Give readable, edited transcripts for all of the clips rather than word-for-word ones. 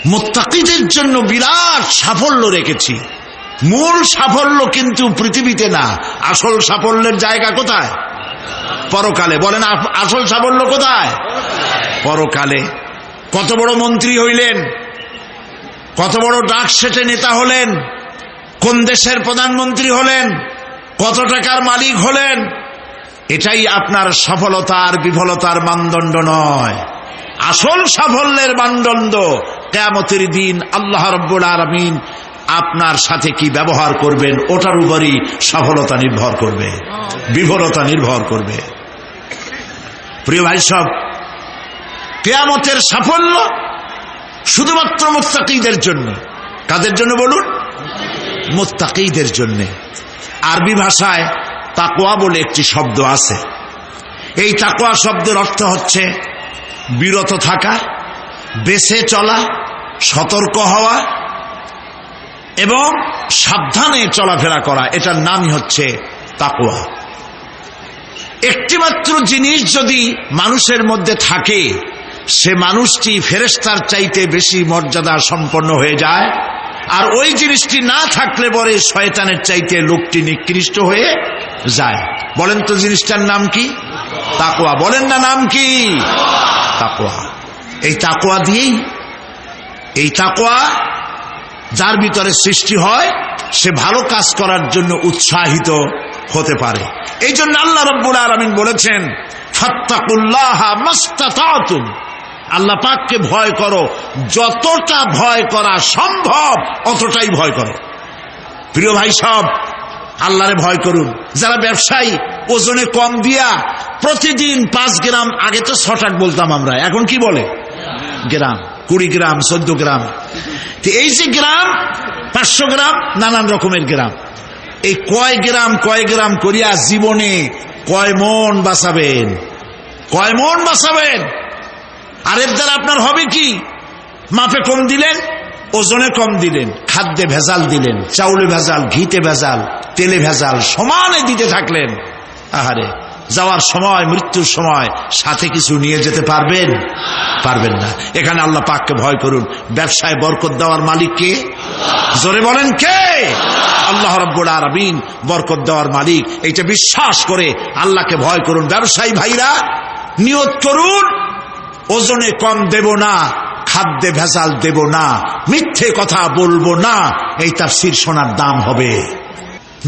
মুত্তাকিদের জন্য বিরাট সাফল্য রেখেছি। মূল সাফল্য কিন্তু পৃথিবীতে না, আসল সাফল্যের জায়গা কোথায়? পরকালে। বলেন আসল সাফল্য কোথায়? পরকালে। কত বড় মন্ত্রী হইলেন, কত বড় ডাক সেটে নেতা হলেন, কোন দেশের প্রধানমন্ত্রী হলেন, কত টাকার মালিক হলেন, এটাই আপনার সফলতার বিফলতার মানদণ্ড নয়। আসল সাফল্যের মানদণ্ড কিয়ামতের দিন আল্লাহ রাব্বুল আলামিন আপনার সাথে কি ব্যবহার করবেন, ওটার উপরই সফলতা নির্ভর করবে, বিফলতা নির্ভর করবে। প্রিয় ভাই সব, কিয়ামতের সাফল্য শুধুমাত্র মুত্তাকিদের জন্য। কাদের জন্য বলুন? মুত্তাকিদের জন্য। আরবি ভাষায় তাকওয়া বলে একটি শব্দ আছে। এই তাকওয়া শব্দের অর্থ হচ্ছে বিরত থাকা, বেঁচে চলা, সতর্ক হওয়া এবং সাবধানে চলাফেরা করা, এটার নামই হচ্ছে তাকওয়া। একটিমাত্র জিনিস যদি মানুষের মধ্যে থাকে, সে মানুষটি ফেরেশতার চাইতে বেশি মর্যাদা সম্পন্ন হয়ে যায়, আর ওই জিনিসটি না থাকলে পরে শয়তানের চাইতে লোকটি নিকৃষ্ট হয়ে যায়। বলেন তো জিনিসটার নাম কি? তাকওয়া। বলেন না নাম কি? তাকওয়া। এই তাকওয়া দিয়েই, এই তাকওয়া যার ভিতরে সৃষ্টি হয়, সে ভালো কাজ করার জন্য উৎসাহিত হতে পারে। এই জন্য আল্লাহ রাব্বুল আলামিন বলেছেন, ফাত্তাকুল্লাহা মাস্তাতাতুম, আল্লাহ পাককে ভয় করো, যতটা ভয় করা সম্ভব অতটাই ভয় করো। প্রিয় ভাই সব, আল্লাহরে ভয় করুন। যারা ব্যবসায়ী ওজনে কম দিয়া প্রতিদিন 5 গ্রাম, আগে তো 6 টাকা বলতাম আমরা, এখন কি বলে? গ্রাম, 20 গ্রাম, 14 গ্রাম। এই যে গ্রাম, 500 গ্রাম, নানান রকমের গ্রাম, এই কয় গ্রাম করিয়া জীবনে কয় মন বাঁচাবেন? কয় মন বাঁচাবেন? আর এর দ্বারা আপনার হবে কি? মাপে কম দিলেন, ওজনে কম দিলেন, খাদ্যে ভেজাল দিলেন, চাউলে ভেজাল, ঘিতে ভেজাল, তেলে ভেজাল, সমানে দিতে থাকলেন। আহারে, যাওয়ার সময়, মৃত্যুর সময় সাথে কিছু নিয়ে যেতে পারবেন? পারবেন না। এখানে আল্লাহ পাককে ভয় করুন। ব্যবসায় বরকত দেওয়ার মালিক কে? জোরে বলেন কে? আল্লাহ রাব্বুল আলামিন বরকত দেওয়ার মালিক। এইটা বিশ্বাস করে আল্লাহকে ভয় করুন। ব্যবসায়ী ভাইরা নিয়ত করুন, ওজনে কম দেব না, খাদ্যে ভেজাল দেব না, মিথ্যে কথা বলবো না। এই তাফসীর শোনার দাম হবে।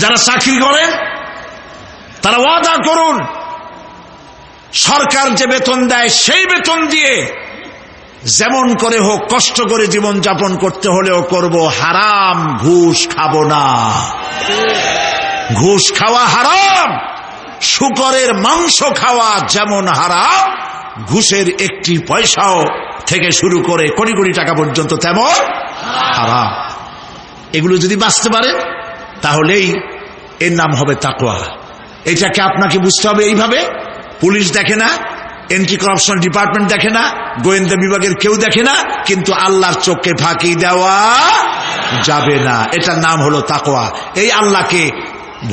যারা চাকরি করেন তারা ওয়াদা করুন, সরকার যে বেতন দেয় সেই বেতন দিয়ে যেমন করে হোক কষ্ট করে জীবন যাপন করতে হলেও করব, হারাম ঘুষ খাবো না। ঘুষ খাওয়া হারাম, শূকরের মাংস খাওয়া যেমন হারাম, ঘুষের একটি পয়সাও থেকে শুরু করে কোটি কোটি টাকা পর্যন্ত তেমন হারাম। এগুলো যদি বাঁচতে পারেন তাহলেই এর নাম হবে তাকওয়া। এটাকে আপনাকে বুঝতে হবে এইভাবে। পুলিশ দেখে না, এন্টি করাপশন ডিপার্টমেন্ট দেখে না, গোয়েন্দা বিভাগের কেউ দেখে না, কিন্তু আল্লাহর চোখে ফাঁকি দেওয়া যাবে না। এটার নাম হলো তাকওয়া। এই আল্লাহকে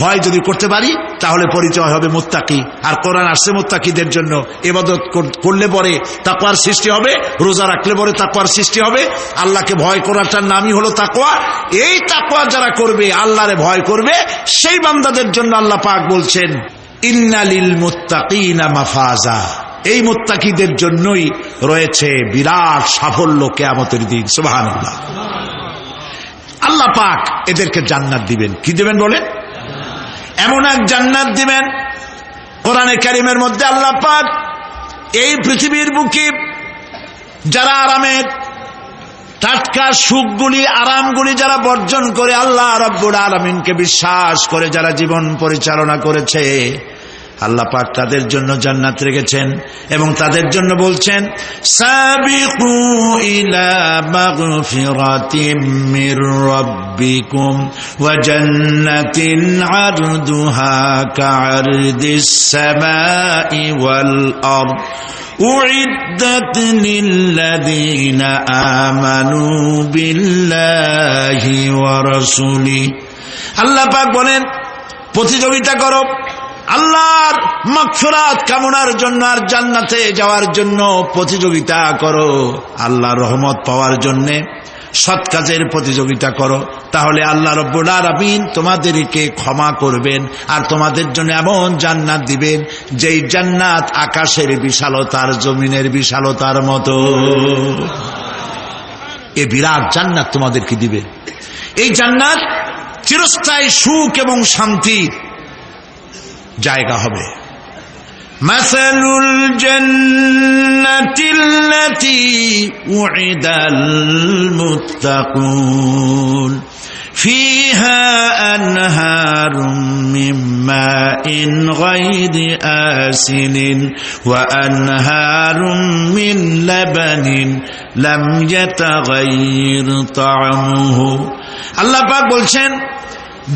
ভয় যদি করতে পারি তাহলে পরিচয় হবে মুত্তাকি। আর কোরআন আসছে মুত্তাকিদের জন্য। ইবাদত করলে পরে তাকওয়ার সৃষ্টি হবে, রোজা রাখলে পরে তাকওয়ার সৃষ্টি হবে। আল্লাহকে ভয় করাটার নামই হলো তাকওয়া। এই তাকওয়া যারা করবে, আল্লাহরে ভয় করবে, সেই বান্দাদের জন্য আল্লাহ পাক বলছেন, ইন্নালিল মুত্তাকিনা মাফাজা, এই মুত্তাকিদের জন্যই রয়েছে বিরাট সাফল্য কিয়ামতের দিন। সুবহানাল্লাহ। আল্লাহ পাক এদেরকে জান্নাত দিবেন। কি দিবেন বলেন? এমন এক জান্নাত দিবেন, কোরআনে কারীমের মধ্যে আল্লাহ পাক এই পৃথিবীর বুকে যারা আরামের টাটকা সুখগুলি, আরামগুলি যারা বর্জন করে আল্লাহ রাব্বুল আলামিনকে বিশ্বাস করে যারা জীবন পরিচালনা করেছে, আল্লাহ পাক তাদের জন্য জান্নাত রেখেছেন এবং তাদের জন্য বলছেন, সাবিকু ইলা মাগফিরাতিম মির রাব্বিকুম ওয়া জান্নাতিন আরদুহা কাআরদিস সামাই ওয়াল আরদ উইদ্দাত লিল্লাযীনা আমানু বিল্লাহি ওয়া রাসূলিহি। আল্লাহ পাক বলেন, প্রতিযোগিতা করো আল্লাহর মাগফিরাত কামনার জন্য আর জান্নাতে যাওয়ার জন্য প্রতিযোগিতা করো, আল্লাহর রহমত পাওয়ার জন্য সৎ কাজের প্রতিযোগিতা করো, তাহলে আল্লাহ রাব্বুল আলামিন তোমাদেরকে ক্ষমা করবেন আর তোমাদের জন্য এমন জান্নাত দিবেন যেই জান্নাত আকাশের বিশালতার জমিনের বিশালতার মতো। এ বিরাট জান্নাত তোমাদেরকে দিবে। এই জান্নাত চিরস্থায়ী সুখ এবং শান্তির জায়গা হবে। মাসালুল জান্নাতিল্লাতী উইদাল মুত্তাকুন ফিহা আনহারুম মিন মাইন গায়রি আসিনিন ওয়া আনহারুম মিন লাবানিন লাম ইয়াতাগায়্যার তা'আমুহু। আল্লাহ পাক বলছেন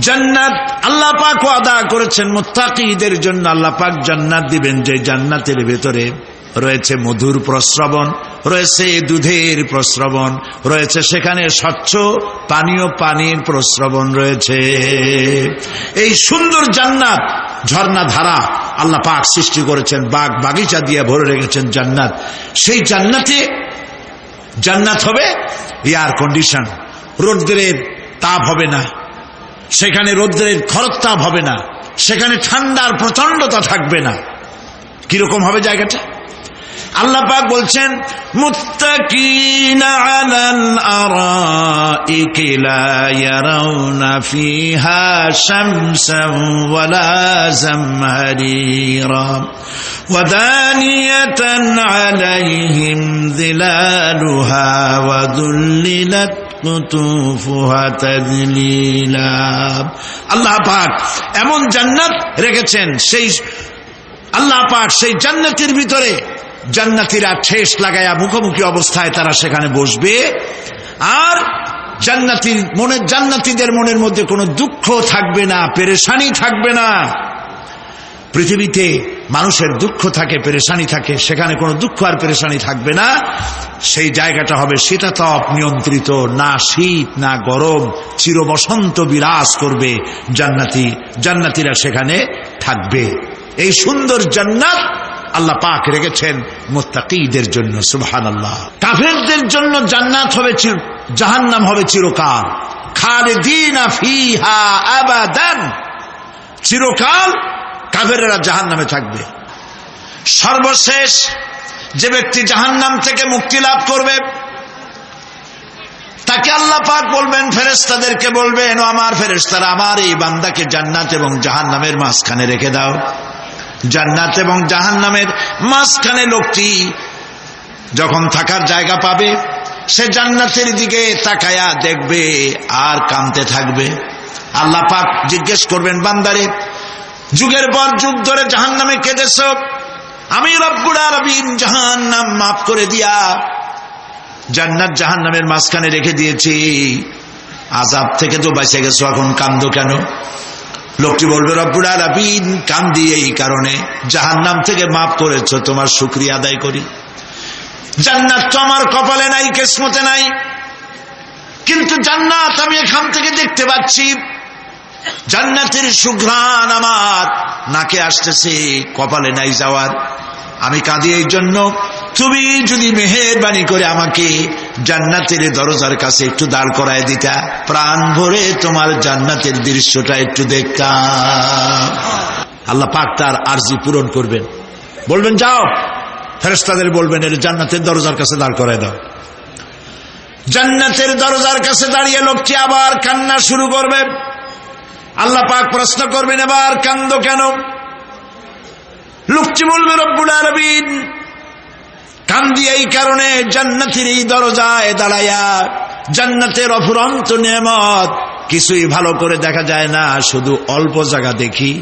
জান্নাত আল্লাহ পাক ওয়াদা করেছেন মুত্তাকিদের জন্য। আল্লাহ পাক জান্নাত দিবেন যে জান্নাতের ভেতরে রয়েছে মধুর প্রস্রবণ, রয়েছে দুধের প্রস্রবণ, রয়েছে সেখানে স্বচ্ছ পানীয় পানির প্রস্রবণ রয়েছে। এই সুন্দর জান্নাত ঝর্ণা ধারা আল্লাহ পাক সৃষ্টি করেছেন, বাগ বাগিচা দিয়ে ভরে রেখেছেন জান্নাত। সেই জান্নাতে জান্নাত হবে এয়ার কন্ডিশন, রৌদ্রের তাপ হবে না সেখানে, রৌদ্রের খরতাপ হবে না সেখানে, ঠান্ডার প্রচন্ডতা থাকবে না। কিরকম হবে জায়গাটা? আল্লাহ পাক বলছেন মুত্তাকিনা আলাল আরাইকি লা ইয়ারাউনা ফিহা শামসান ওয়ালা জামহারিরা ওয়া দানিয়াতান আলাইহিম যিলালুহা ওয়া যুল্লিলাত কুতুফুহা তাযলিলা। আল্লাহ পাক এমন জান্নাত রেখেছেন, সেই আল্লাহ পাক সেই জান্নাতের ভিতরে জান্নাতীরা ঠেস লাগায়া মুখোমুখি অবস্থায় তারা সেখানে বসবে, আর জান্নাতীদের মনের মধ্যে কোনো দুঃখ থাকবে না, পেরেশানি থাকবে না। পৃথিবীতে মানুষের দুঃখ থাকে, পেরেশানি থাকে, সেখানে কোনো দুঃখ আর পেরেশানি থাকবে না। সেই জায়গাটা হবে শীতাতপ নিয়ন্ত্রিত, না শীত না গরম, চির বসন্ত বিরাজ করবে। জান্নাতীরা সেখানে থাকবে। এই সুন্দর জান্নাত আল্লাহ পাক রেখেছেন মুত্তাকিদের জন্য। সুবহানাল্লাহ। কাফেরদের জন্য জান্নাত হবে, জাহান্নাম হবে চিরকাল। খালিদিনা ফিহা আবাদান, চিরকাল কাফেররা জাহান্নামে থাকবে। সর্বশেষ যে ব্যক্তি জাহান্নাম থেকে মুক্তি লাভ করবে তাকে আল্লাহ পাক বলবেন, ফেরেশতাদেরকে বলবেন, ও আমার ফেরেশতারা, আমার এই বান্দাকে জান্নাত এবং জাহান্নামের মাঝখানে রেখে দাও। জান্নাত এবং জাহান্নামের মাঝখানে লোকটি যখন থাকার জায়গা পাবে সে জান্নাতের দিকে তাকায়া দেখবে আর কাঁদতে থাকবে। আল্লাহ পাক জিজ্ঞেস করবেন, বান্দারে, যুগের পর যুগ ধরে জাহান্নামে কেঁদেছ, আমি রব্বুল আলামিন জাহান্নাম মাফ করে দিয়া জান্নাত জাহান্নামের মাঝখানে রেখে দিয়েছি, আযাব থেকে তো বেঁচে গেছো, এখন কান্দো কেন? লোকটি বলবে, রব্বুল আলামিন কান্দি এই কারণে, জাহান্নাম থেকে মাফ করেছো, তোমার শুকরিয়া আদায় করি। জান্নাত তো আমার কপালে নাই, কিসমতে নাই, কিন্তু জান্নাত আমি এখান থেকে দেখতে পাচ্ছি। জান্নাতের সুঘ্রাণ আমার নাকে আসতেছে, কপালে নাই যাওয়ার। আমি কাঁদি এই জন্য, তুমি যদি মেহেরবানি করে আমাকে জান্নাতের দরজার কাছে একটু দাঁড় করায় দিতা, প্রাণ ভরে তোমার জান্নাতের দৃশ্যটা একটু দেখতাম। আল্লাহ পাক তার আরজি পূরণ করবেন, বলবেন যাও, ফেরেশতাদের বলবেন এর জান্নাতের দরজার কাছে দাঁড় করায় দাও। জান্নাতের দরজার কাছে দাঁড়িয়ে লোকটি আবার কান্না শুরু করবে। আল্লাহ পাক প্রশ্ন করবেন, এবার কান্দো কেন? লোকটি বলবে, রব্বুল আলামিন কান্দি এই কারণে, জান্নাতের এই দরজায় দাঁড়ায়া জান্নাতের অফুরন্ত নেয়ামত কিছুই ভালো করে দেখা যায় না, শুধু অল্প জায়গা দেখি।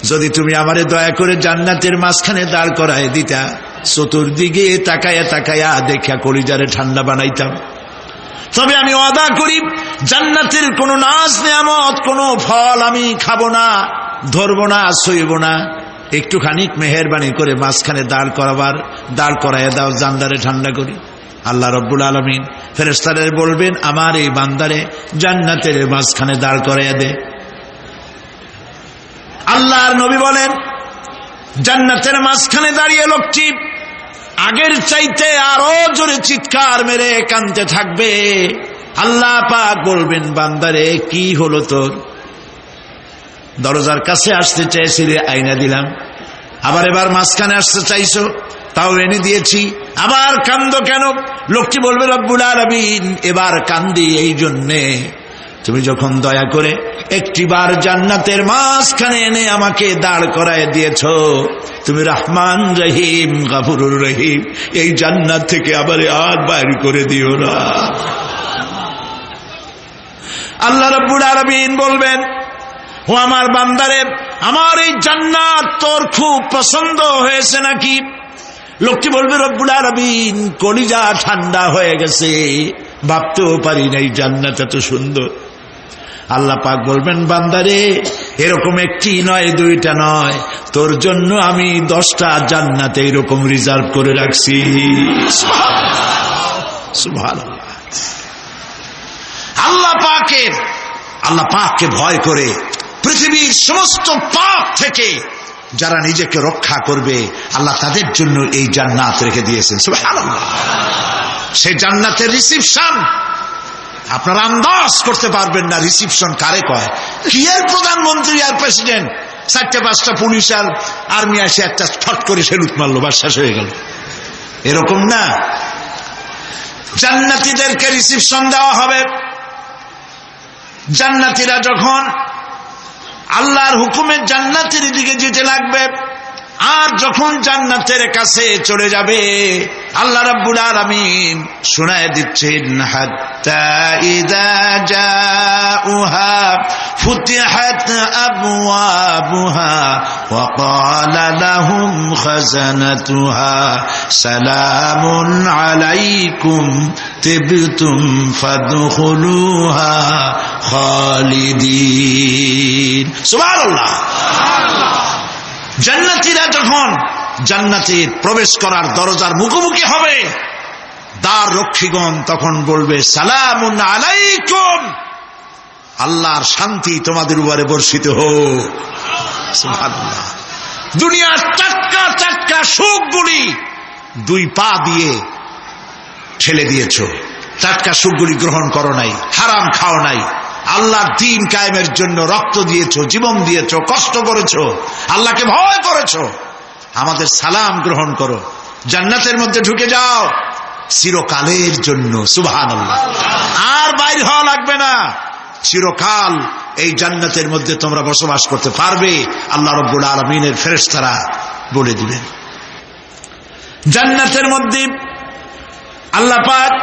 যদি তুমি আমারে দয়া করে জান্নাতের মাঝখানে দাঁড় করায় দিতা, চতুর্দিকে তাকায়া তাকায়া দেখা কলিজারে ঠান্ডা বানাইতাম। তবে আমি ওয়াদা করি, জান্নাতের কোনো নাজ নেয়ামত, কোনো ফল আমি খাবো না, ধরবো না, সইব না। একটুখানি মেহেরবানি করে মাঝখানে দাঁড় করাইয়া দাও, জান্নারে ঠান্ডা করি। আল্লাহ রব্বুল আলামিন ফেরেশতাদের বলবেন, আমার এই বান্দারে জান্নাতের মাঝখানে দাঁড় করাইয়া দে। আল্লাহর নবী বলেন, জান্নাতের মাঝখানে দাঁড়িয়ে লোকটি আগের চাইতে আরো জোরে চিৎকার মেরে কাঁদতে থাকবে। আল্লাহ পাক বলবেন, বান্দারে কি হলো তোর? দরজার কাছে আসতে চাইছিলে, আইনা দিলাম। আবার এবার মাঝখানে আসতে চাইছো, তাও এনে দিয়েছি। আবার কান্দো কেন? লোকটি বলবে, রব্বুল আলামিন, এবার কান্দি এই জন্যে তুমি যখন দয়া করে একটিবার জান্নাতের মাঝখানে এনে আমাকে দাঁড় করায় দিয়েছ, তুমি রহমান রহিম গফুরুর রহিম, এই জান্নাত থেকে আবার আর বাইর করে দিও না। আল্লাহ রাব্বুল আলামিন বলবেন, ও আমার বান্দারে, আমার এই জান্নাত তোর খুব পছন্দ হয়েছে নাকি? লোকটি বলবে, রব্বুল আলামিন, কলিজা ঠান্ডা হয়ে গেছে, ভাবতেও পারি নাই জান্নাত এত সুন্দর। আল্লাহ পাক বলবেন, বান্দারে, এরকম একটি নয়, দুইটা নয়, তোর জন্য আমি 10টা জান্নাত এরকম রিজার্ভ করে রাখছি। সুবহানাল্লাহ। আল্লাহ পাককে ভয় করে পৃথিবীর সমস্ত পাপ থেকে যারা নিজেকে রক্ষা করবে, আল্লাহ তাদের জন্য এই জান্নাত রেখে দিয়েছেন। সুবহানাল্লাহ। সেই জান্নাতের রিসিপশন আপনারা আন্দাজ করতে পারবেন না। রিসিপশন কারে কয়? কি এর প্রধানমন্ত্রী আর প্রেসিডেন্ট, 4-5টা পুলিশ আর আর্মি আসে একটা ফট করে সেলুট মারলো, বাস শেষ হয়ে গেল, এরকম না। জান্নাতীদেরকে রিসিপশন দেওয়া হবে। জান্নাতীরা যখন আল্লাহর হুকুমে জান্নাতের দিকে যেতে লাগবে, আর যখন জান্নাতের কাছে চলে যাবে, আল্লাহ রাব্বুল আলামিন শোনায় দিচ্ছেন, হাত্তা ইযা জাউহা ফুতিহাত আবওয়াবুহা ওয়া ক্বালা লাহুম খাযানাতুহা সালামুন আলাইকুম তিবতুম ফাদখুলুহা খালিদিন। সুবহানাল্লাহ। জান্নাতীরা যখন জান্নাতে প্রবেশ করার দরজার মুখোমুখি হবে, দ্বার রক্ষীগণ তখন বলবে, সালামুন আলাইকুম, আল্লাহর শান্তি তোমাদের উপরে বর্ষিত হোক। সুবহানাল্লাহ। দুনিয়ার টাটকা টাটকা সুখগুলি 2 পা দিয়ে ঠেলে দিয়েছ, টাটকা সুখগুলি গ্রহণ করো নাই, হারাম খাও নাই, আল্লাহর দ্বীন কায়েমের জন্য রক্ত দিয়েছো, জীবন দিয়েছো, কষ্ট করেছো, আল্লাহকে ভয় করেছো। আমাদের সালাম গ্রহণ করো, জান্নাতের মধ্যে ঢুকে যাও চিরকালের জন্য। সুবহানাল্লাহ। আর বাইর হওয়া লাগবে না, চিরকাল এই জান্নাতের মধ্যে তোমরা বসবাস করতে পারবে, আল্লাহ রাব্বুল আলামিনের ফেরেশতারা বলে দিবেন। জান্নাতের মধ্যে আল্লাহ পাক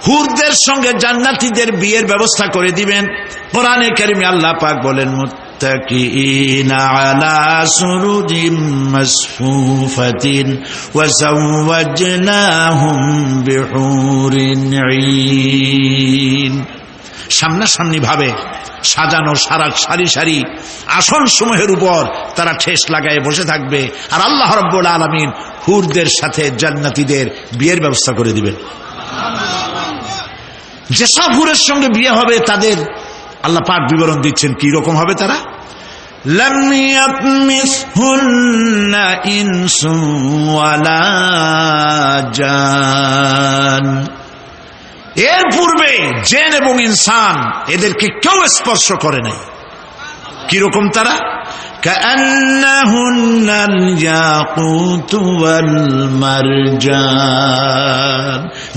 হুরদের সঙ্গে জান্নাতীদের বিয়ের ব্যবস্থা করে দিবেন। কোরআনে কারিমে আল্লাহ পাক বলেন, মুত্তাকিইনা আলা সুরুজিম মাসফুফাতিন ওয়া যাওয়াজনাহুম বিহুরিন ঈন। সামনাসামনি ভাবে সাজানো সারি সারি আসন সমূহের উপর তারা ঠেস লাগায় বসে থাকবে, আর আল্লাহ রাব্বুল আলামিন হুরদের সাথে জান্নাতীদের বিয়ের ব্যবস্থা করে দিবেন। যেসব হুরের সঙ্গে বিয়ে হবে তাদের আল্লাহ পাক বিবরণ দিচ্ছেন কি রকম হবে তারা। লাম ইয়াতমিসহুন্না ইনসুন ওয়ালা জান, এর পূর্বে জিন এবং ইনসান এদেরকে কেউ স্পর্শ করে নাই। কিরকম তারা? কাআন্নাহুন্নাল ইয়াকুতু ওয়াল মারজান,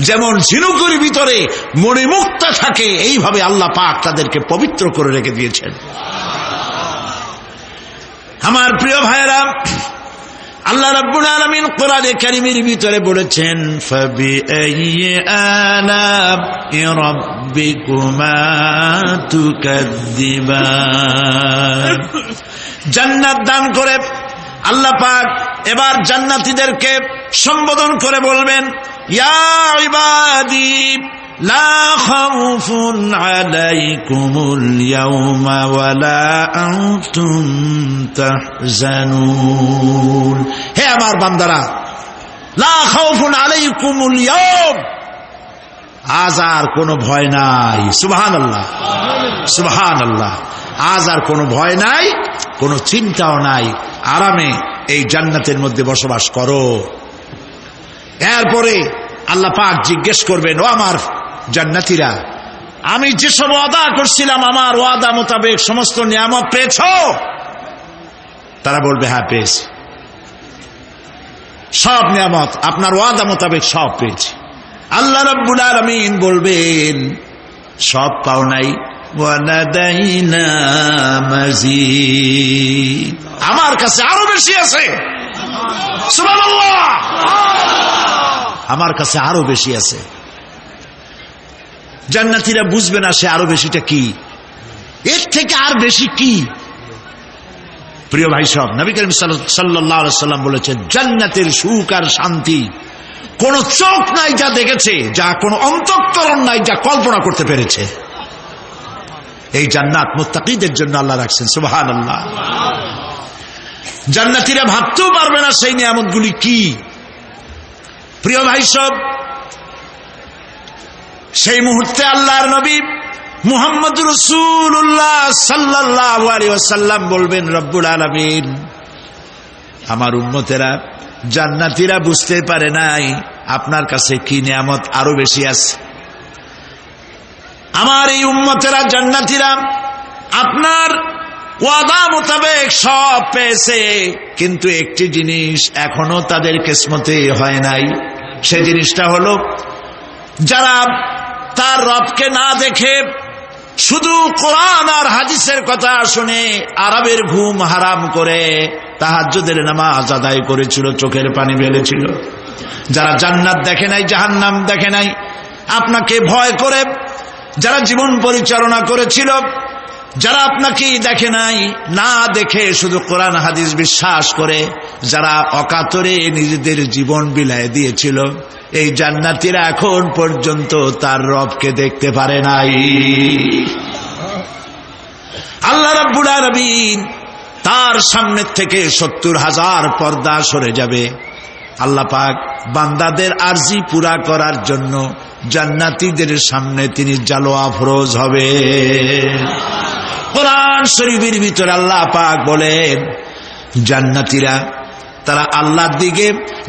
যেমন ঝিনুকের ভিতরে মণিমুক্তা থাকে, এইভাবে আল্লাহ পাক তাদেরকে পবিত্র করে রেখে দিয়েছেন। আমার প্রিয় ভাইরা, আল্লাহ রাব্বুল আলামিন কোরআনে কারীমের ভিতরে বলেছেন, ফাবিআইয়ি আলা'i রাব্বিকুমা তুকাযযিবান। জান্নাত দান করে আল্লাহ পাক এবার জান্নাতীদেরকে সম্বোধন করে বলবেন, ইয়া ইবাদি লা খাউফুন আলাইকুমুল ইয়াওমা ওয়ালা আনতুম তাহজানুন। হে আমার বান্দারা, লা খাউফুন আলাইকুমুল ইয়াওম, আজ আর কোনো ভয় নাই। সুবহানাল্লাহ, সুবহানাল্লাহ। আজ আর কোনো ভয় নাই, কোনো চিন্তাও নাই, আরামে এই জান্নাতের মধ্যে বসবাস করো। এরপরে আল্লাহ পাক জিজ্ঞেস করবেন, ও আমার জান্নাতীরা, আমি যেসব ওয়াদা করছিলাম আমার ওয়াদা মোতাবেক সমস্ত নিয়ামত পেয়েছো? তারা বলবে, হ্যাঁ পেয়েছি, সব নিয়ামত আপনার ওয়াদা মোতাবেক সব পেয়েছি। আল্লাহ রাব্বুল আলামিন বলবেন, সব পাও নাই, ওয়ালাদাইনা মাজিদ, আমার কাছে আরো বেশি আছে। সুবহানাল্লাহ, আমার কাছে আরো বেশি আছে। জান্নাতীরা বুঝবে না সে আরো বেশিটা কি, এর থেকে আর বেশি কি। প্রিয় ভাই সব, নবী করিম সাল্লাল্লাহু আলাইহি সাল্লাম বলেছেন, জান্নাতের সুখ আর শান্তি কোন চোখ নাই যা দেখেছে, যা কোন অন্তঃকরণ নাই যা কল্পনা করতে পেরেছে। এই জান্নাত মুত্তাকিদের জন্য আল্লাহ রাখছেন। সুবহানাল্লাহ। জান্নাতীরা ভাবতেও পারবে না সেই নিয়ামতগুলি কি। প্রিয় ভাই সব, সেই মুহূর্তে আল্লাহর নবী মুহাম্মদ রাসূলুল্লাহ সাল্লাল্লাহু আলাইহি ওয়াসাল্লাম বলবেন, রব্বুল আলামিন, আমার উম্মতেরা জান্নাতীরা বুঝতে পারে নাই আপনার কাছে কি নিয়ামত আরো বেশি আছে। আমার এই উম্মতেরা জান্নাতীরা আপনার ওয়াদা মোতাবেক সব পেয়েছে, কিন্তু একটি জিনিস এখনো তাদের কিসমতে হয় নাই। সে জিনিসটা হলো, যারা তার রবকে না দেখে শুধু কোরআন আর হাদিসের কথা শুনে আরবের ঘুম হারাম করে তাহাজ্জুদের নামাজ আদায় করেছিল, চোখের পানি ফেলেছিল, যারা জান্নাত দেখে নাই, জাহান্নাম দেখে নাই, আপনাকে ভয় করে যারা জীবন পরিচালনা করেছিল, যারা আপনাকে দেখে নাই, না দেখে শুধু কোরআন হাদিস বিশ্বাস করে যারা অকাতরে নিজেদের জীবন বিলায় দিয়েছিল, এই জান্নাতীরা এখন পর্যন্ত তার রবকে দেখতে পারে নাই। আল্লাহ রাব্বুল আলামিন তার সামনে থেকে ৭০,০০০ পর্দা সরে যাবে। আল্লাহ পাক বান্দাদের আরজি পুরা করার জন্য জান্নাতীদের সামনে তিনি জালোয়া ফরোজ হবে। কোরআন শরীফের ভিতরে আল্লাহ পাক বলেন, জান্নাতীরা তারা আল্লাহর দিকে,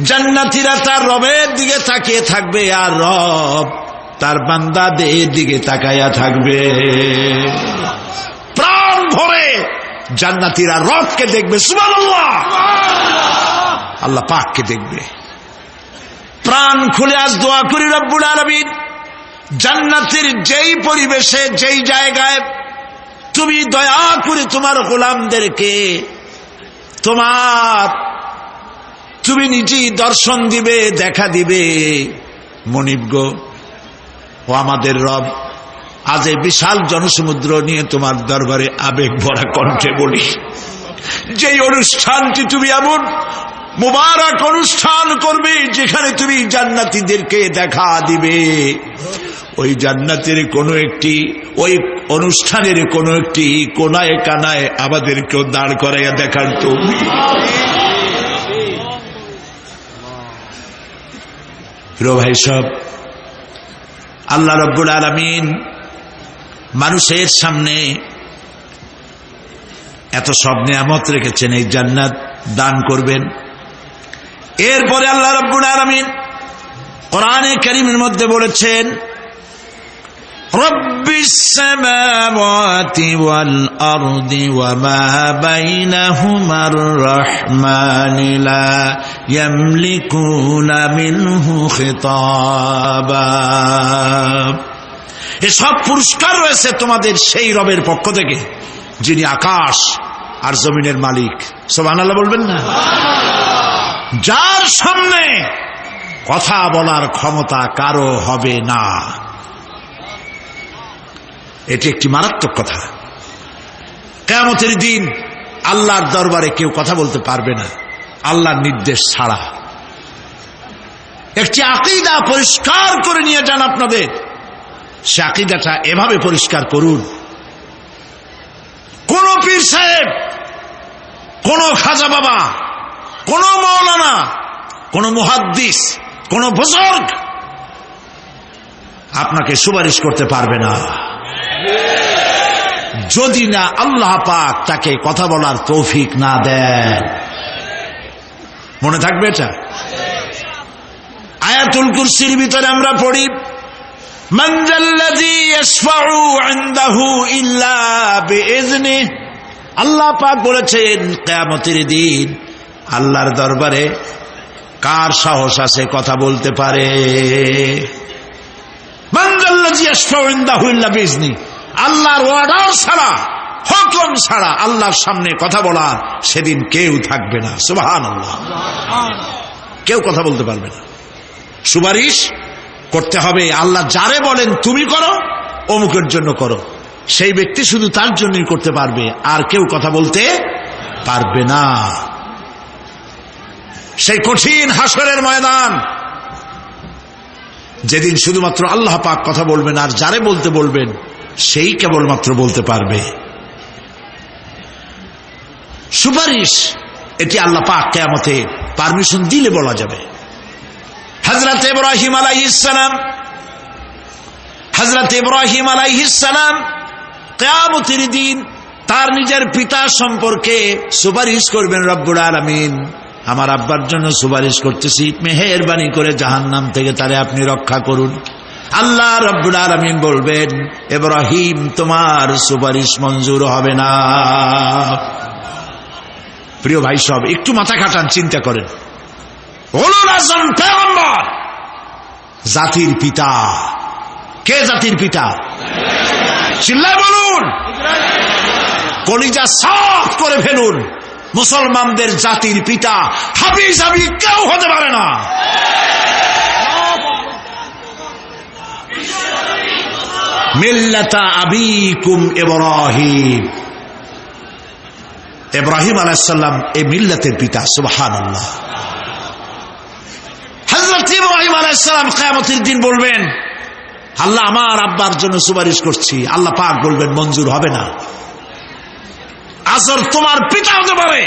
জান্নাতীরা তার রবের দিকে তাকিয়ে থাকবে, আর রব তার বান্দাদের দিকে তাকায়া থাকবে। প্রাণ ভরে জান্নাতীরা রবকে দেখবে। সুবহানাল্লাহ, আল্লাহ পাককে দেখবে। প্রাণ খুলে আজ দোয়া করি, রব্বুল আলামিন, জান্নাতের যেই পরিবেশে, যেই জায়গায় তুমি দয়া করে তোমার গোলামদেরকে তুমি নিজেই দর্শন দিবে, দেখা দিবে। মনিব গো, ও আমাদের রব, আজ এই বিশাল জনসমুদ্র নিয়ে তোমার দরবারে আবেগ ভরা কণ্ঠে বলি, যেই অনুষ্ঠানটি তুমি এমন মুবারক অনুষ্ঠান করবে যেখানে তুমি জান্নাতীদেরকে দেখা দিবে, ওই জান্নাতের কোনো একটি, ওই অনুষ্ঠানের কোনো একটি কোনায় কানায় আমাদেরকেও দাঁড় করাইয়া দেখার তুমি। প্রিয় ভাই সব, আল্লাহ রাব্বুল আলামিন মানুষের সামনে এত সব নিয়ামত রেখেছেন, এই জান্নাত দান করবেন। এরপরে আল্লাহ রাব্বুল আলামিন কোরআনে কারীমের মধ্যে বলেছেন, রব্বিস সামাওয়াতি ওয়াল আরদি ওয়া মা বাইনাহুমার রাহমানি লা ইয়ামলিকুনা মিনহু খিতাবা। এসব পুরস্কার রয়েছে তোমাদের সেই রবের পক্ষ থেকে যিনি আকাশ আর জমিনের মালিক। সুবহানাল্লাহ বলবেন না? যার সামনে কথা বলার ক্ষমতা কারো হবে না। এটি একটি মারাত্মক কথা। কিয়ামতের দিন আল্লাহর দরবারে কেউ কথা বলতে পারবে না আল্লাহর নির্দেশ ছাড়া। একটি আকীদা পরিষ্কার করে নিয়ে যান আপনাদের। সে আকীদাটা এভাবে পরিষ্কার করুন, কোন পীর সাহেব, কোন খাজা বাবা, কোন মাওলানা, কোন মুহাদ্দিস, কোন বুজুর্গ আপনাকে সুপারিশ করতে পারবে না। যদি না আল্লাহ পাক তাকে কথা বলার তৌফিক না দেন। মনে থাকবে এটা? আয়াতুল কুরসির ভিতরে আমরা পড়ি, মান যাল্লাযী ইয়াশফাউ ইনদাহু ইল্লা বিইজনিহি। আল্লাহ পাক বলেছেন কিয়ামতের দিন আল্লাহর দরবারে কার সাহস আছে কথা বলতে পারে? মান যাল্লাযী ইয়াশফাউ ইনদাহু ইল্লা বিইজনিহি। আল্লাহর অর্ডার ছাড়া, হুকুম ছাড়া আল্লাহর সামনে কথা বলার সেদিন কেউ থাকবে না। সুবহানাল্লাহ। কেউ কথা বলতে পারবে না। সুপারিশ করতে হবে আল্লাহ যারে বলেন তুমি করো, অমুকের জন্য করো, সেই ব্যক্তি শুধু তার জন্যই করতে পারবে, আর কেউ কথা বলতে পারবে না। সেই কঠিন হাসরের ময়দান, যেদিন শুধুমাত্র আল্লাহ পাক কথা বলবেন, আর যারে বলতে বলবেন সেই কেবলমাত্র বলতে পারবে। সুপারিশ এটি আল্লাহ পাক কিয়ামতে পারমিশন দিলে বলা যাবে। হযরত ইব্রাহিম আলাইহিস সালাম কিয়ামতের দিন তার নিজের পিতা সম্পর্কে সুপারিশ করবেন। রব্বুল আলামিন, আমার আব্বার জন্য সুপারিশ করতেছি, মেহেরবানি করে জাহান্নাম থেকে তারে আপনি রক্ষা করুন। আল্লাহ রব্বুল আলামিন বলবেন, ইব্রাহিম তোমার সুপারিশ মঞ্জুর হবে না। প্রিয় ভাই সব, একটু মাথা খাটান, চিন্তা করেন। উলুল আযম পয়গম্বর, জাতির পিতা। কে জাতির পিতা? চিল্লায় বলুন, কলিজা সাফ করে ফেলুন। মুসলমানদের জাতির পিতা হাবিজাবি কেউ হতে পারে না। মিল্লাতা আবিকুম ইব্রাহিম। ইব্রাহিম আলাইহিস সালাম এই মিল্লাতের পিতা। সুবহানাল্লাহ। হযরত ইব্রাহিম আলাইহিস সালাম কিয়ামতের দিন বলবেন, আল্লাহ আমার আব্বার জন্য সুপারিশ করছি। আল্লাহ পাক বলবেন মঞ্জুর হবে না। আজর তোমার পিতা হতে পারে,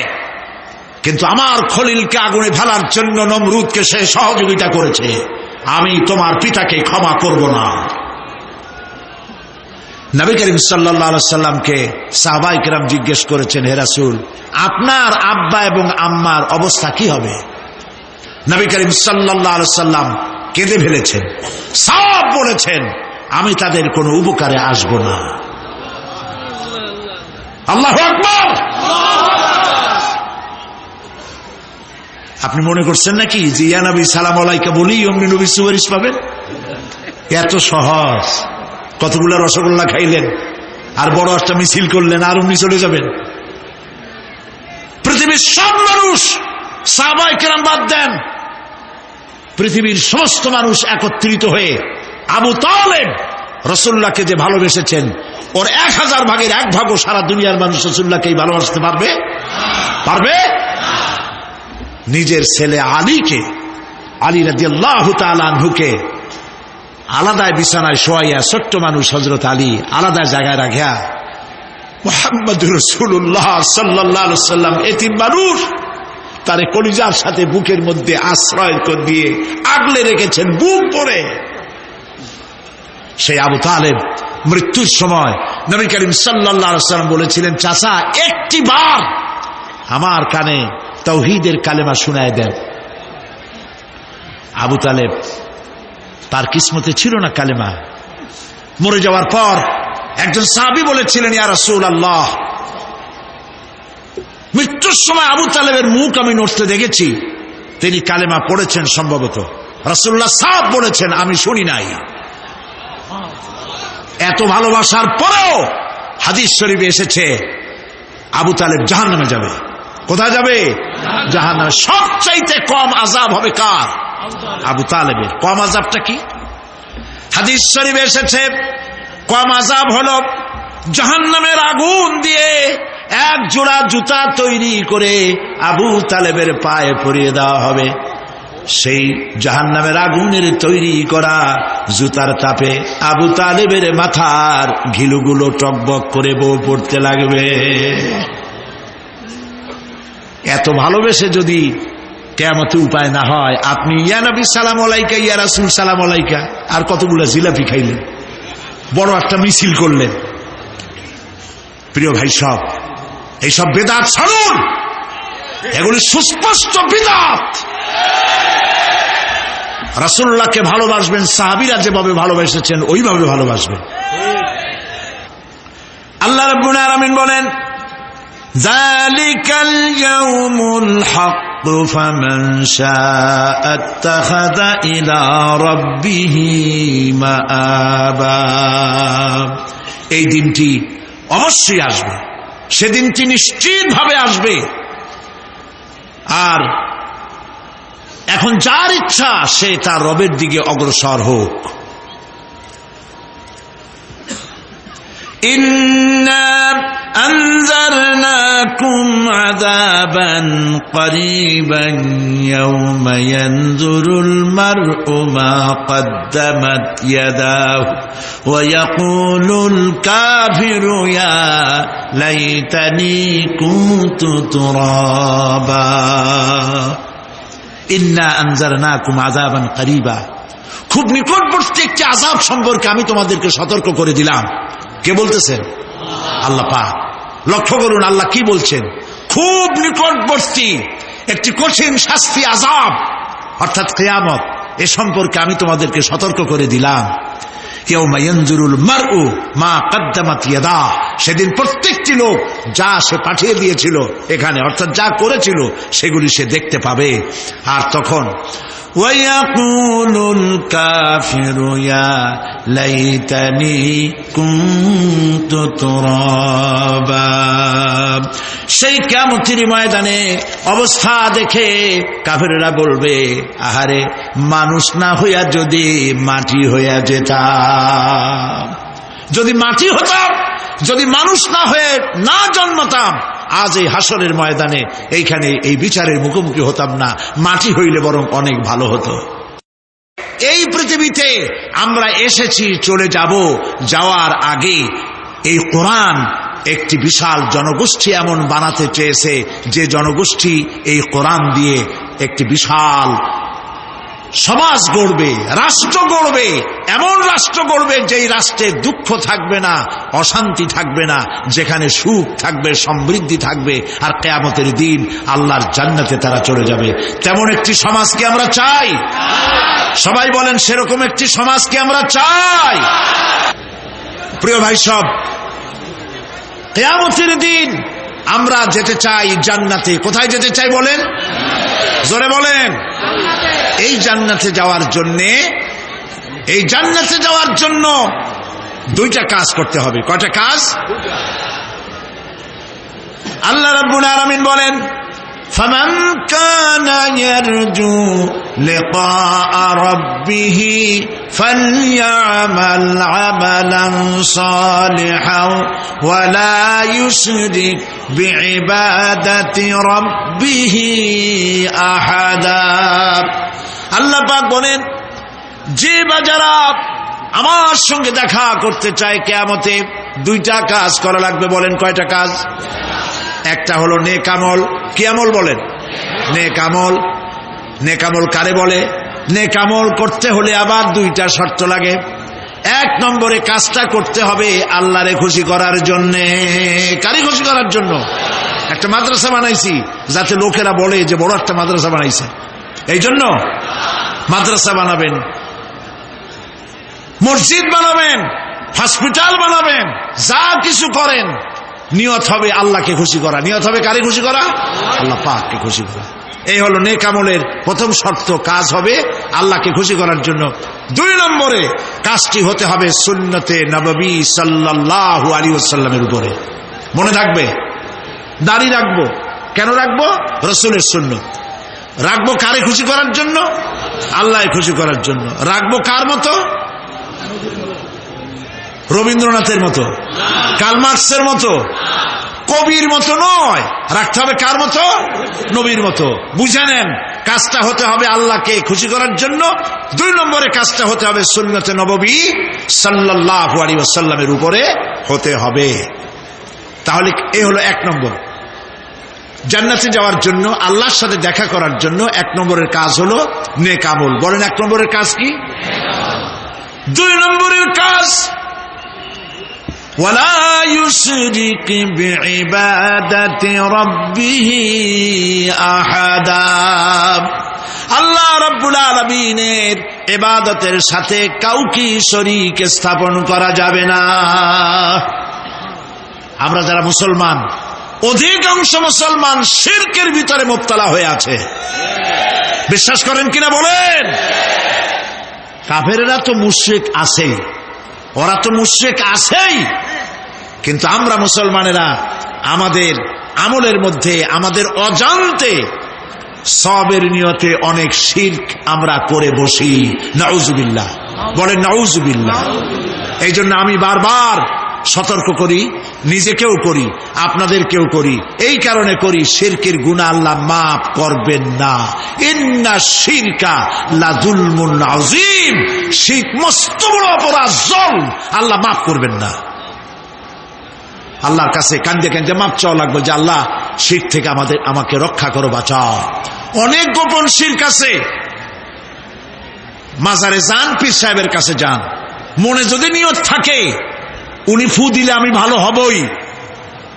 কিন্তু আমার খলিলকে আগুনে ফেলার জন্য নমরুদকে সে সহযোগিতা করেছে, আমি তোমার পিতাকে ক্ষমা করব না। নবী করিম সাল্লাল্লাহু আলাইহি সাল্লামকে সাহাবায়ে কেরাম জিজ্ঞেস করেছেন, হে রাসূল, আপনার আব্বা এবং আম্মার অবস্থা কি হবে? নবী করিম সাল্লাল্লাহু আলাইহি সাল্লাম কেঁদে ফেলেছেন, সব বলেছেন, আমি তাদের কোনো উপকারে আসব না। আল্লাহু আকবার। আপনি মনে করছেন নাকি যে ইয়া নবী সালাম আলাইকা বলি অমনি নবী সুপারিশ পাবেন? এত সহজ। কতগুলা রসগোল্লা খাইলেন আর বড় একটা মিছিল করলেন আর অমনি চলে যাবেন? পৃথিবীর সব মানুষ, সাহাবায়ে কেরাম বাদ দেন, পৃথিবীর সমস্ত মানুষ একত্রিত হয়ে আবু তালেব রাসূলুল্লাহকে যে ভালোবেসেছেন, ওর 1000 ভাগের 1 ভাগও সারা দুনিয়ার মানুষ রাসূলুল্লাহকেই ভালোবাসতে পারবে? পারবে? নিজের ছেলে আলীকে, আলী রাদিয়াল্লাহু তাআলা আনহুকে আলাদা বিছানায় শোয়াইয়া, ছোট্ট মানুষ হযরত আলী আলাদা জায়গায় রাখিয়া মুহাম্মদুর রাসূলুল্লাহ সাল্লাল্লাহু আলাইহি সাল্লাম এতিম মানুষ, তারে কলিজার সাথে বুকের মধ্যে আশ্রয় দিয়ে আগলে রেখেছেন বুক ভরে। সেই আবু তালেব মৃত্যুর সময় নবী করিম সাল্লাল্লাহু আলাইহি সাল্লাম বলেছিলেন, চাচা একটি বার আমার কানে তাওহীদের কালেমা শোনায় দেন। আবু তালেব, তার কিসমতে ছিল না কালেমা। মরে যাওয়ার পর একজন সাহাবী বলেছিলেন, ইয়া রাসূলুল্লাহ, মৃত্যুর সময় আবু তালেবের মুখ আমি নড়তে দেখেছি, তিনি কালেমা পড়েছেন সম্ভবত। রাসূলুল্লাহ সাফ বলেছেন, আমি শুনি নাই। এত ভালোবাসার পরেও হাদিস শরীফে এসেছে আবু তালেব জাহান্নামে যাবে। কোথায় যাবে? জাহান্নামে। সবচাইতে কম আযাব হবে কার? আবু তালেবের। কম আযাবটা কি? হাদিস শরীফে এসেছে কম আযাব হলো জাহান্নামের আগুন দিয়ে 1 জোড়া জুতা তৈরি করে আবু তালেবের পায়ে পরিয়ে দেওয়া হবে। সেই জাহান্নামের আগুনের তৈরি করা জুতার তাপে আবু তালেবের মাথার ঘিলুগুলো টকবক করে বউ পড়তে লাগবে। এত ভালোবেসে যদি কিয়ামতে উপায় না হয়, আপনি ইয়া নবী সালাম আলাইকা, ইয়া রাসূল সালাম আলাইকা, আর কতগুলো জিলাপি খাইলেন, বড় একটা মিছিল করলেন, প্রিয় ভাই সব, এইসব বিদআত ছাড়ুন, এগুলি সুস্পষ্ট বিদআত। রাসূলুল্লাহকে ভালোবাসবেন, সাহাবীরা যেভাবে ভালোবেসেছেন ওইভাবে ভালোবাসবেন। আল্লাহ রাব্বুল আলামিন বলেন, যালিকাল ইয়াউমুল হক ফামান শাআ আত্তাখাযা ইলা রাব্বিহি মাআবা। এই দিনটি অবশ্যই আসবে, সেদিনটি নিশ্চিতভাবে আসবে। আর এখন যার ইচ্ছা সে তার রবের দিকে অগ্রসর হোক। ইন্না আনজারনাকুম আযাবান করিবান ইয়াওমা ইয়ানজুরুল মার'উ মা কদ্দামাত ইয়াদাহু ওয়া ইয়াকুলুল কাফিরু ইয়া লাইতানি কুনতু তুরাবা। ইন্না আনজারনাকুম আযাবান করিবা, খুব নিকটবর্তী একটি আযাব সম্পর্কে আমি তোমাদেরকে সতর্ক করে দিলাম। কে বলতেছেন? আল্লাহ পাক। লক্ষ্য করুন আল্লাহ কি বলছেন, খুব নিকটবর্তী একটি কঠিন শাস্তি, আযাব অর্থাৎ কিয়ামত, এ সম্পর্কে আমি তোমাদেরকে সতর্ক করে দিলাম। ইয়াউমা ইয়ানজুরুল মার'উ মা কদ্দামাত ইয়াদাহু, সেদিন প্রত্যেকটি লোক যা সে পাঠিয়ে দিয়েছিল এখানে, অর্থাৎ যা করেছিল সেগুলি সে দেখতে পাবে। আর তখন ওয়ায়াকুলুল কাফিরু ইয়া লাইতানি কুনতু তুরাবা। সেই কিয়ামতের ময়দানে অবস্থা দেখে কাফেররা বলবে, আহারে মানুষ না হইয়া যদি মাটি হইয়া যেতাম, যদি মাটি হতাম, যদি মানুষ না হয়ে না জন্মতাম, আজ এই হাসরের ময়দানে এইখানে এই বিচারের মুখোমুখি হতাম না, মাটি হইলে বরং অনেক ভালো হতো। এই পৃথিবীতে আমরা এসেছি, চলে যাব, যাওয়ার আগে এই কোরআন একটি বিশাল জনগোষ্ঠী এমন বানাতে চেয়েছে যে জনগোষ্ঠী এই কোরআন দিয়ে একটি বিশাল সমাজ গড়বে, রাষ্ট্র গড়বে, এমন রাষ্ট্র গড়বে যেই রাষ্ট্রে দুঃখ থাকবে না, অশান্তি থাকবে না, যেখানে সুখ থাকবে, সমৃদ্ধি থাকবে, আর কিয়ামতের দিন আল্লাহর জান্নাতে তারা চলে যাবে। তেমন একটি সমাজকে আমরা চাই। সবাই বলেন, সেরকম একটি সমাজকে আমরা চাই। প্রিয় ভাই সব, কিয়ামতের দিন আমরা যেতে চাই জান্নাতে। কোথায় যেতে চাই বলেন? জোরে বলেন। এই জান্নাতে যাওয়ার জন্য দুইটা কাজ করতে হবে। কয়টা কাজ? আল্লাহ রাব্বুল আলামিন বলেন, ফামান কানা ইয়ারজু লিকাআ রাব্বিহি ফালইআমাল আমালান সালিহান ওয়া লা ইউশরিক বিইবাদাতি রাব্বিহি আহাদা। আল্লাহ পাক বলেন, যে বাজারা আমার সঙ্গে দেখা করতে চায় কিয়ামতে, দুইটা কাজ করা লাগবে। বলেন কয়টা কাজ? একটা হলো নেক আমল। কি আমল বলেন? নেক আমল। নেক আমল কারে বলে? নেক আমল করতে হলে আবার দুইটা শর্ত লাগে। এক নম্বরে কাজটা করতে হবে আল্লাহরে খুশি করার জন্যে। কারে খুশি করার জন্য? একটা মাদ্রাসা বানাইছি যাতে লোকেরা বলে যে বড় একটা মাদ্রাসা বানাইছে, এই জন্য মাদ্রাসা বানাবেন, মসজিদ বানাবেন, হসপিটাল বানাবেন, যা কিছু করেন নিয়ত হবে আল্লাহকে খুশি করা। নিয়ত হবে কারে খুশি করা? আল্লাহ পাককে খুশি করা। এই হলো নেক আমলের প্রথম শর্ত, কাজ হবে আল্লাহকে খুশি করার জন্য। দুই নম্বরে কাজটি হতে হবে সুন্নতে নববী সাল্লাল্লাহু আলাইহি ওয়াসাল্লামের উপরে। মনে থাকবে, দাড়ি রাখবো। কেন রাখবো? রাসূলের সুন্নত। রাখবো কারে খুশি করার জন্য? আল্লাহকে খুশি করার জন্য। রাখবো কার মতো? রবীন্দ্রনাথের মতো, কার্ল মার্কসের মতো, কবির মতো নয়। রাখতে হবে কার মতো? নবীর মতো। বুঝে নেন, কাজটা হতে হবে আল্লাহকে খুশি করার জন্য। দুই নম্বরে কাজটা হতে হবে সুন্নতে নববী সাল্লাল্লাহু আলাইহি ওয়াসাল্লামের উপরে হতে হবে। তাহলে এই হলো এক নম্বর। জান্নাতে যাওয়ার জন্য, আল্লাহর সাথে দেখা করার জন্য এক নম্বরের কাজ হলো নেক আমল। বলেন এক নম্বরের কাজ কি? দুই নম্বরের কাজ ওয়ালা ইউশরিক বিইবাদাতি রাব্বিহি আহাদা। আল্লাহ রাব্বুল আলামিনের ইবাদতের সাথে কাউকে শরীক স্থাপন করা যাবে না। আমরা যারা মুসলমান, অধিকাংশ মুসলমান শিরকের ভিতরে মুবতালা হয়ে আছে। বিশ্বাস করেন কিনা বলেন? কাফেরেরা তো মুশরিক আছেই, ওরা তো মুশরিক আছেই, কিন্তু আমরা মুসলমানেরা আমাদের আমলের মধ্যে আমাদের অজান্তে সবের নিয়তে অনেক শিরক আমরা করে বসি। নাউজুবিল্লাহ, বলেন নাউজুবিল্লাহ। এই জন্য আমি বারবার সতর্ক করি, নিজেকেও করি, আপনাদেরকেও করি। এই কারণে করি, শিরকের গুনাহ আল্লাহ মাফ করবেন না। ইন্না শিরকা লাযুলমুন আযীম, শিরক মস্ত বড় অপরাধ, জুলম, আল্লাহ মাফ করবেন না। আল্লাহর কাছে কান্দে কান্দে মাপ চাওয়া লাগবে যে আল্লাহ শিরক থেকে আমাকে রক্ষা করো, বাঁচাও। অনেক গোপন শিরক আছে। মাজারে যান, পীর সাহেবের কাছে যান, মনে যদি নিয়ত থাকে উনি ফু দিলে আমি ভালো হবই,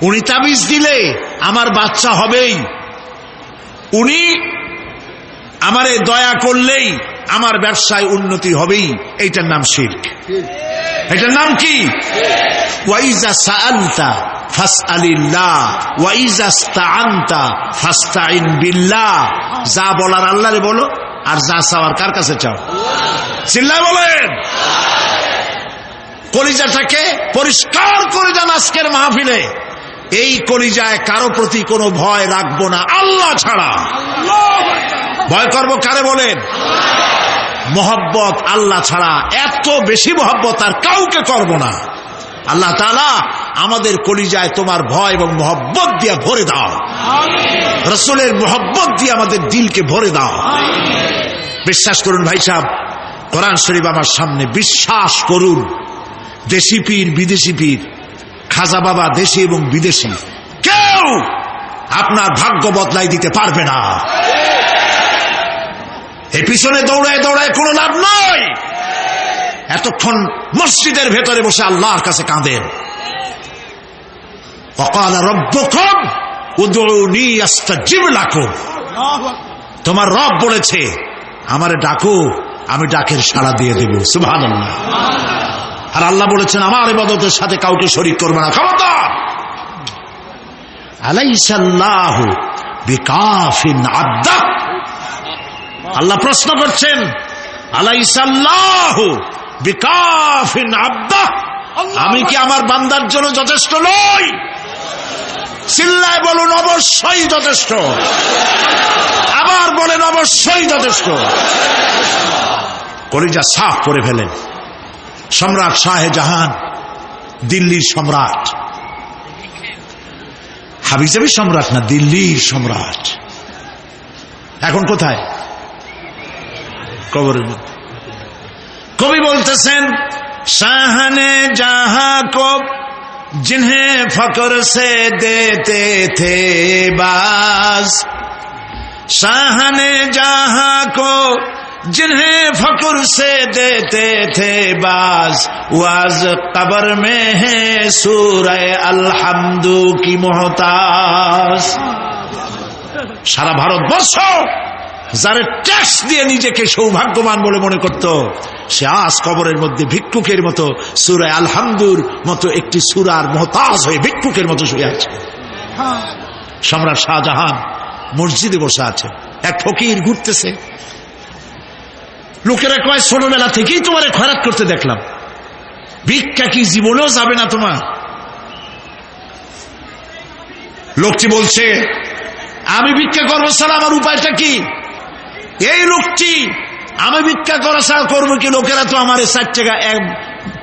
উনি তাবিজ দিলে আমার বাচ্চা হবেই, উনি আমারে দয়া করলেই আমার ব্যবসায় উন্নতি হবেই, এইটার নাম শিরক। এটার নাম কি? ওয়াইজা সাআলতা ফাসআলিল্লাহ ওয়াইজা ইসতাআনতা ফাসতাইন বিল্লাহ। যা বলার আল্লাহরে বলো, আর যা চাওয়ার কার কাছে চাও? চিল্লায় বলেন। কলিজাটাকে পরিষ্কার করে যান আজকের মাহফিলে। এই কলিজায় কারো প্রতি কোনো ভয় রাখবো না আল্লাহ ছাড়া। ভয় করবো কারে বলেন? মহব্বত আল্লাহ ছাড়া, এত বেশি মহব্বত আর কাউকে করব না। আল্লাহ তাআলা আমাদের কলিজায় তোমার ভয় এবং মহব্বত দিয়ে ভরে দাও, রাসূলের মহব্বত দিয়ে আমাদের দিলকে ভরে দাও। বিশ্বাস করুন ভাই সাহেব, কোরআন শরীফ আমার সামনে, বিশ্বাস করুন, দেশি পীর বিদেশি পীর, খাজা বাবা দেশি এবং বিদেশি, কেউ আপনার ভাগ্য বদলাই দিতে পারবে না। এই পিছনে দৌড়ায় দৌড়ায় কোনো লাভ নয়। এতক্ষণ মসজিদের ভেতরে বসে আল্লাহর কাছে কাঁদেন। ওয়াকালা রাব্বুকুম উদউনি আস্তাজিব লাকুম। তোমার রব বলেছে আমারে ডাকো, আমি ডাকের সাড়া দিয়ে দেব। সুবহানাল্লাহ। আর আল্লাহ বলেছেন আমার ইবাদতের সাথে কাউকে শরীক করবে না। খবরদার। আলাইসাল্লাহু বিকাফিন আবদা। আল্লাহ প্রশ্ন করছেন, আলাইসাল্লাহু বিকাফিন আবদা, আমি কি আমার বান্দার জন্য যথেষ্ট নই? চিল্লায় বলুন অবশ্যই যথেষ্ট। আবার বলেন অবশ্যই যথেষ্ট। কলিজা সাফ করে ফেলেন। সম্রাট শাহজাহান, দিল্লির সম্রাট, হাবিজাবি সম্রাট না, দিল্লির সম্রাট। এখন কোথায়? কবরের মধ্যে। কবি বলতেছেন, শাহনে জাহাं को जिन्हें फक्र से देते थे बाज, शाहने जहां को जिन्हें फक्र से देते थे बाज, वाज कब्र में है सूरह अलहम्दु की मोहताज। সারা ভারতবর্ষ যারা ট্যাক্স দিয়ে নিজেকে সৌভাগ্যবান বলে মনে করত, সে আজ কবরের মধ্যে ভিক্ষুকের মতো সূরা আলহামদুর মতো একটি সূরার মুহতাজ হয়ে ভিক্ষুকের মতো শুয়ে আছে। সম্রাট শাহজাহান মসজিদে বসে আছে, এক ফকির ঘুরতেছে। লোকেরা কয় ছোটবেলা থেকেই তোমার খয়রাত করতে দেখলাম, ভিক্ষা কি জীবনেও যাবে না তোমার? লোকটি বলছে, আমি ভিক্ষা করবো ছাড়া আমার উপায়টা কি? এই লোকটি আমি ভিক্ষা করা ছাড়া করবো কি? লোকেরা তো আমার 60 টাকা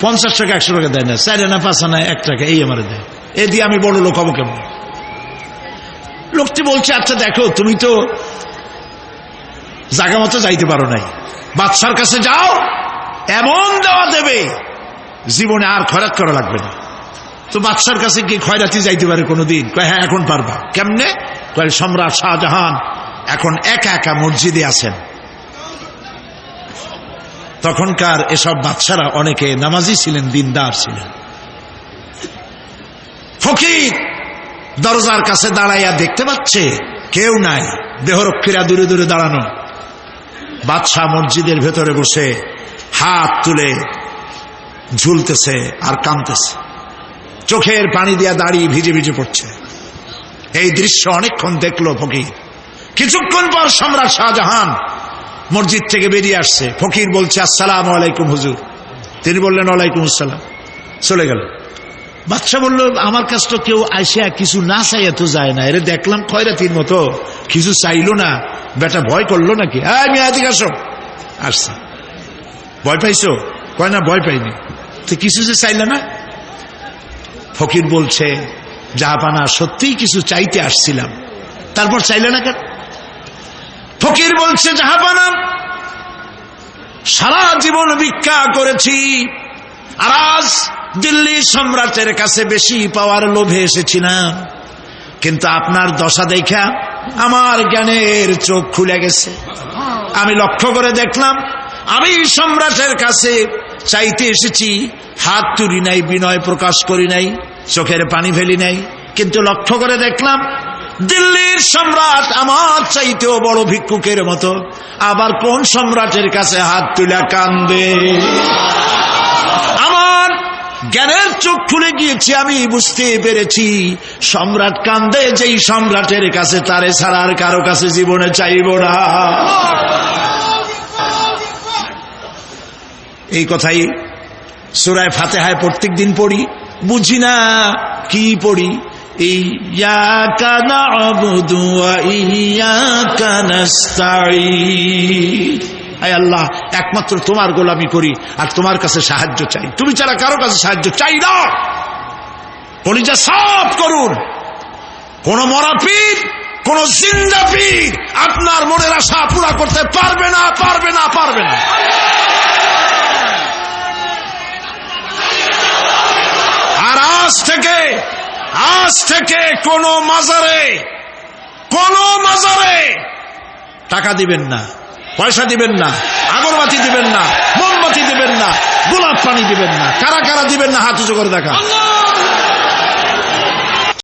50 টাকা 100 টাকা দেয় না, 4 আনা 5 আনা 1 টাকা এই আমার দেয়, এ দিয়ে আমি বড় লোক হবো কেমন? লোকটি বলছে, আচ্ছা দেখো, তুমি তো জায়গা মতো যাইতে পারো নাই, বাদশার কাছে যাও, এমন দেওয়া দেবে জীবনে আর খয়রাত করা লাগবে না। তো বাদশার কাছে কি খয়রাতি যাইতে পারে কোনোদিন? কয় হ্যাঁ এখন পারবা। কেমনে? কয় সম্রাট শাহজাহান এখন একা একা মসজিদে আছেন। তখনকার এসব বাদশারা অনেকে নামাজি ছিলেন, দিনদার ছিলেন। ফকির দরজার কাছে দাঁড়াইয়া দেখতে পাচ্ছে কেউ নাই, দেহরক্ষীরা দূরে দূরে দাঁড়ানো। বাদশাহ মসজিদের ভেতরে বসে হাত তুলে ঝুলতেছে আর কাঁদতেছে, চোখের পানি দিয়া দাঁড়িয়ে ভিজে ভিজে পড়ছে। এই দৃশ্য অনেকক্ষণ দেখলো ফকির। কিছুক্ষণ পর সম্রাট শাহজাহান মসজিদ থেকে বেরিয়ে আসছে। ফকির বলছে, আসসালামু আলাইকুম হুজুর। তিনি বললেন, ওয়ালাইকুম আসসালাম, চলে গেল। বাদশা বলল, আমার কাছে তো কেউ আইসা কিছু না চাইয়া তো যায় না, এরে দেখলাম খয়রাতির মতো কিছু চাইলো না, বেটা ভয় করলো নাকি? আমি এদিকে আসো। আসছে। ভয় পাইছো? কয় না, ভয় পাইনি। তো কিছু যে চাইলে না? ফকির বলছে, জাহাপানা সত্যিই কিছু চাইতে আসছিলাম, তারপর চাইলে না কেন? ফকির বলছে, জাহাপানা সারা জীবন ভিক্ষা করেছি, আর আজ দিল্লি সম্রাটের কাছে বেশি পাওয়ার লোভে এসেছিলাম, কিন্তু আপনার দশা দেখা আমার জ্ঞানের চোখ খুলে গেছে। আমি লক্ষ্য করে দেখলাম, আমি সম্রাটের কাছে চাইতে এসেছি, হাত তুলি নাই, বিনয় প্রকাশ করি নাই, চোখের পানি ফেলি নাই, কিন্তু লক্ষ্য করে দেখলাম দিল্লির সম্রাট আমার চাইতেও বড় ভিক্ষুকের মতো। আবার কোন সম্রাটের কাছে হাত তুলে কান্দে? আমার জ্ঞানের চোখ খুলে গিয়েছে, আমি বুঝতে পেরেছি সম্রাট কান্দে যেই সম্রাটের কাছে, তারে ছাড়া আর কারো কাছে জীবনে চাইব না। এই কথাই সূরা ফাতিহায় প্রত্যেক দিন পড়ি, বুঝি না কি পড়ি। ইয়াকা না'বুদু ওয়া ইয়াকা নাস্তাঈন। আয় আল্লাহ, একমাত্র তোমার গোলামি করি আর তোমার কাছে সাহায্য চাই, তুমি ছাড়া কারো কাছে সাহায্য চাই না। কলিজা সাফ করুন। কোন মরা পীর, কোন জিন্দা পীর আপনার মনের আশা পুরা করতে পারবে না, পারবে না, পারবে না। আর আজ থেকে কোন মাজারে টাকা দিবেন না, পয়সা দিবেন না, আগরবাতি দিবেন না, মোমবাতি দিবেন না, গোলাপ পানি দিবেন না। কারা কারা দিবেন না হাত উঁচু করে দেখা।